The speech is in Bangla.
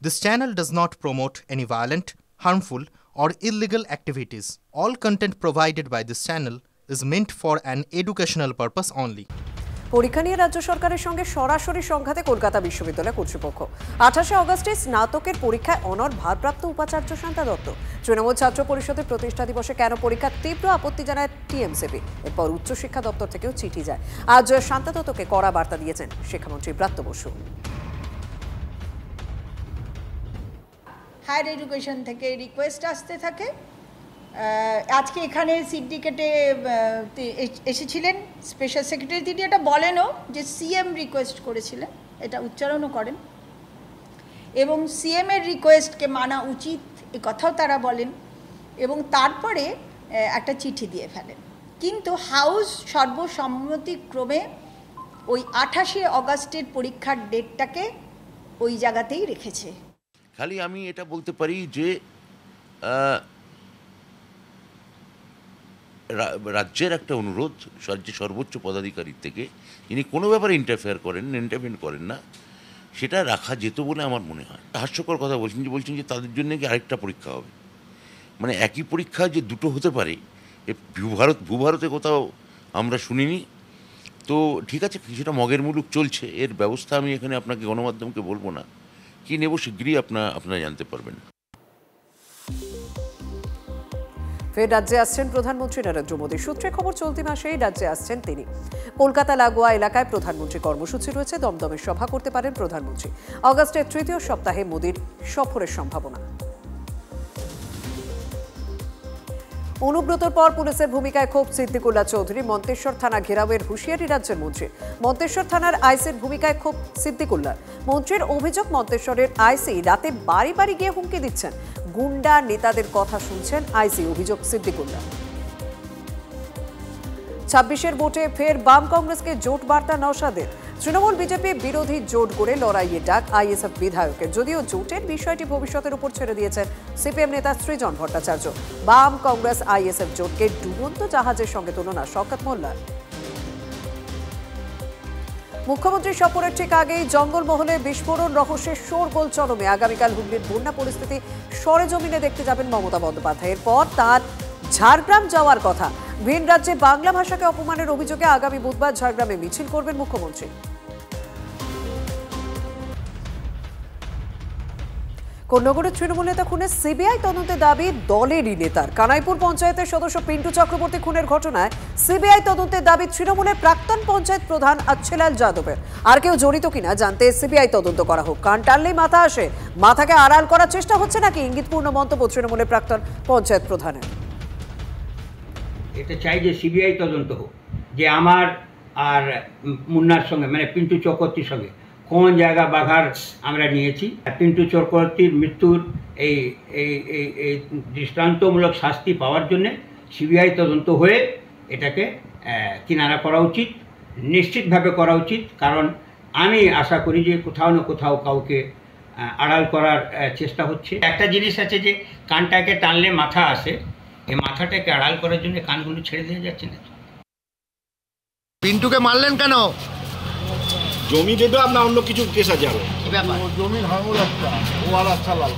This channel does not promote any violent, harmful, or illegal activities. All content provided by this channel is meant for an educational purpose only. পরীক্ষা নিয়ে রাজ্য সরকারের সঙ্গে সরাসরি সংঘাতে কলকাতা বিশ্ববিদ্যালয় কর্তৃপক্ষ। 28শে অগস্টে স্নাতকের পরীক্ষায় অনড় ভারপ্রাপ্ত উপাচার্য শান্তা দত্ত। তৃণমূল ছাত্র পরিষদের প্রতিষ্ঠা দিবসে কেন পরীক্ষার তীব্র আপত্তি জানায় টিএমসিপি। এরপর উচ্চশিক্ষা দপ্তর থেকেও চিঠি যায়। আজ শান্তা দত্তকে কড়া বার্তা দিয়েছেন শিক্ষামন্ত্রী ব্রাত্য বসু। হায়ার এডুকেশন থেকে রিকোয়েস্ট আসতে থাকে। আজকে এখানে সিন্ডিকেটে এসেছিলেন স্পেশাল সেক্রেটারি, তিনি এটা বলেনও যে সিএম রিকোয়েস্ট করেছিলেন, এটা উচ্চারণও করেন এবং সিএমের রিকোয়েস্টকে মানা উচিত এ কথাও তারা বলেন এবং তারপরে একটা চিঠি দিয়ে ফেলেন। কিন্তু হাউস সর্বসম্মতিক্রমে ওই 28শে অগস্টের পরীক্ষার ডেটটাকে ওই জায়গাতেই রেখেছে। খালি আমি এটা বলতে পারি যে রাজ্যের একটা অনুরোধ রাজ্যের সর্বোচ্চ পদাধিকারী থেকে, যিনি কোনো ব্যাপারে ইন্টারফেয়ার করেন না, সেটা রাখা যেত বলে আমার মনে হয়। হাস্যকর কথা বলছেন যে তাদের জন্য কি আরেকটা পরীক্ষা হবে, মানে একই পরীক্ষা যে দুটো হতে পারে ভূভারতে কোথাও আমরা শুনিনি। তো ঠিক আছে, কিছুটা মগের মুলুক চলছে, এর ব্যবস্থা আমি এখানে আপনাকে গণমাধ্যমকে বলবো না, কি নেব শীঘ্রই আপনারা জানতে পারবেন। ফের রাজ্যে আসছেন প্রধানমন্ত্রী নরেন্দ্র মোদী। সূত্রে খবর চলতি মাসেই রাজ্যে আসছেন তিনি। কলকাতা লাগোয়া এলাকায় প্রধানমন্ত্রী কর্মসূচি রয়েছে, দমদমে সভা করতে পারেন প্রধানমন্ত্রী। অগস্টের তৃতীয় সপ্তাহে মোদীর সফরের সম্ভাবনা। অনুব্রতর পর পুলিশের ভূমিকায় ক্ষোভ সিদ্দিকুল্লাহ চৌধুরী। মন্তেশ্বর থানা ঘেরাওয়ের হুঁশিয়ারি রাজ্যের মন্ত্রী। মন্তেশ্বর থানার আইসির ভূমিকায় ক্ষোভ সিদ্দিকুল্লাহ। মন্ত্রীর অভিযোগ, মন্তেশ্বরের আইসি রাতে বাড়ি বাড়ি গিয়ে হুমকি দিচ্ছেন। গুন্ডা নেতাদের কথা শুনছেন আইসি, অভিযোগ সিদ্দিকুল্লাহ। 26-এর ভোটে ফের বাম কংগ্রেসকে জোট বার্তা নওশাদের। তৃণমূল বিজেপি বিরোধী জোট গড়ে লড়াইয়ে ডাক আইএসএফ বিধায়কের। যদিও জোটের বিষয়টি ভবিষ্যতের উপর ছেড়ে দিয়েছেন সিপিএম নেতা সৃজন ভট্টাচার্য। বাম কংগ্রেস আইএসএফ জোটকে ডুবন্ত জাহাজের সঙ্গে তুলনা শওকত মোল্লার। মুখ্যমন্ত্রী সফরের ঠিক আগেই জঙ্গলমহলে বিস্ফোরণ রহস্যের শোরগোল চরমে। আগামীকাল হুগলির বন্যা পরিস্থিতি সরেজমিনে দেখতে যাবেন মমতা বন্দ্যোপাধ্যায়। এরপর তার ঝাড়গ্রাম যাওয়ার কথা। ভিন রাজ্যে বাংলা ভাষাকে অপমানের অভিযোগে আগামী বুধবার ঝাড়গ্রামে মিছিল করবেন মুখ্যমন্ত্রী। কোন্নগরের তৃণমূল নেতা খুনের সিবিআই তদন্তে দাবি দলেরই নেতার। কানাইপুর পঞ্চায়েতের সদস্য পিন্টু চক্রবর্তী খুনের ঘটনায় সিবিআই তদন্তের দাবি তৃণমূলের প্রাক্তন পঞ্চায়েত প্রধান আচ্ছেলাল যাদবের। আর কেউ জড়িত কিনা জানতে সিবিআই তদন্ত করা হোক। কান টানলেই মাথা আসে, মাথাকে আড়াল করার চেষ্টা হচ্ছে নাকি, ইঙ্গিতপূর্ণ মন্তব্য তৃণমূলের প্রাক্তন পঞ্চায়েত প্রধানের। এটা চাই যে সিবিআই তদন্ত হোক, যে আমার আর মুন্নার সঙ্গে মানে পিন্টু চক্রবর্তীর সঙ্গে কোন জায়গা বাঘার আমরা নিয়েছি। পিন্টু চক্রবর্তীর মৃত্যুর এই এই এই দৃষ্টান্তমূলক শাস্তি পাওয়ার জন্যে সিবিআই তদন্ত হয়ে এটাকে কিনারা করা উচিত, নিশ্চিতভাবে করা উচিত। কারণ আমি আশা করি যে কোথাও না কোথাও কাউকে আড়াল করার চেষ্টা হচ্ছে। একটা জিনিস আছে যে কানটাকে টানলে মাথা আসে, এই মাথাটাকে আড়াল করার জন্য কানগুলো ছেড়ে দিয়ে যাচ্ছে না। পিন্টুকে মারলেন কেন? জমি দেবে আপনার অন্য কিছু কেস আছে আরো। জমির হাঙ্গল একটা ও আর আচ্ছা লাল